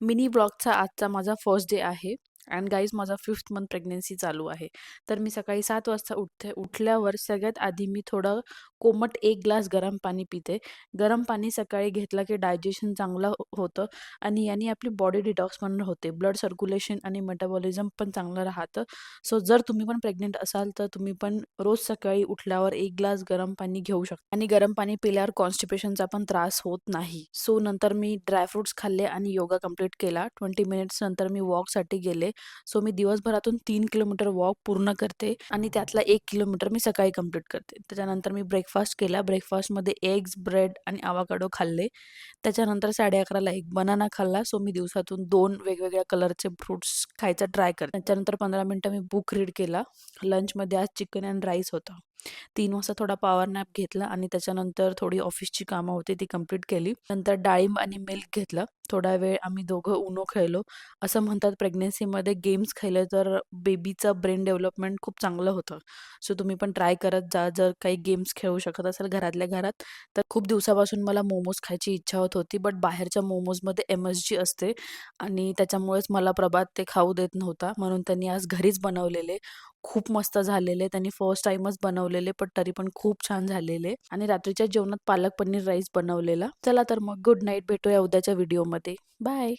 Mini ब्लॉगचा आजचा माझा first day आहे अँड गाईज माझा 5th मंथ प्रेग्नन्सी चालू आहे. तर मी सकाळी 7 वाजता उठते. उठल्यावर सगळ्यात आधी मी थोडं कोमट 1 ग्लास गरम पाणी पिते. गरम पाणी सकाळी घेतलं की डायजेशन चांगलं होतं आणि याने आपली बॉडी डिटॉक्स पण होते. ब्लड सर्क्युलेशन आणि मेटाबॉलिझम पण चांगलं राहतं. सो जर तुम्ही पण प्रेग्नंट असाल तर तुम्ही पण रोज सकाळी उठल्यावर 1 ग्लास गरम पाणी घेऊ शकता आणि गरम पाणी पिल्यावर कॉन्स्टिपेशनचा पण त्रास होत नाही. सो नंतर मी ड्रायफ्रुट्स खाल्ले आणि योगा कंप्लीट केला. 20 मिनिट्स नंतर मी वॉकसाठी गेले. सो मी दिवसभरातून 3 किलोमीटर वॉक पूर्ण करते आणि त्यातला 1 किलोमीटर मी सकाळी कंप्लीट करते. त्याच्यानंतर मी ब्रेकफास्ट केला. ब्रेकफास्टमध्ये एग्स, ब्रेड आणि आवाकाडो खाल्ले. त्याच्यानंतर 11:30ला एक बनाना खाल्ला. सो मी दिवसातून 2 वेगवेगळ्या कलरचे फ्रुट्स खायचा ट्राय करते. त्याच्यानंतर 15 मिनिटं मी बुक रीड केला. लंचमध्ये आज चिकन अँड राईस होता. 3 वाजता थोडा पॉवर नॅप घेतला आणि त्याच्यानंतर थोडी ऑफिसची कामं होती ती कंप्लीट केली. नंतर डाळिंब आणि मिल्क घेतलं. थोडा वेळ आम्ही दोघं UNO खेळलो. असं म्हणतात प्रेग्नन्सीमध्ये गेम्स खेळले तर बेबीचं ब्रेन डेव्हलपमेंट खूप चांगलं होतं. सो तुम्ही पण ट्राय करत जा. जर काही गेम्स खेळू शकत असाल घरातल्या घरात. तर खूप दिवसापासून मला मोमोज खायची इच्छा होत होती. बट बाहेरच्या मोमोजमध्ये MSG असते आणि त्याच्यामुळेच मला प्रभात ते खाऊ देत नव्हता. म्हणून त्यांनी आज घरीच बनवलेले खूप मस्त झालेले. त्यांनी फर्स्ट टाईमच बनवलेले, पण तरी पण खूप छान झालेले आणि रात्रीच्या जेवणात पालक पनीर राईस बनवलेला. चला तर मग गुड नाईट. भेटूया उद्याच्या व्हिडिओमध्ये. बाय.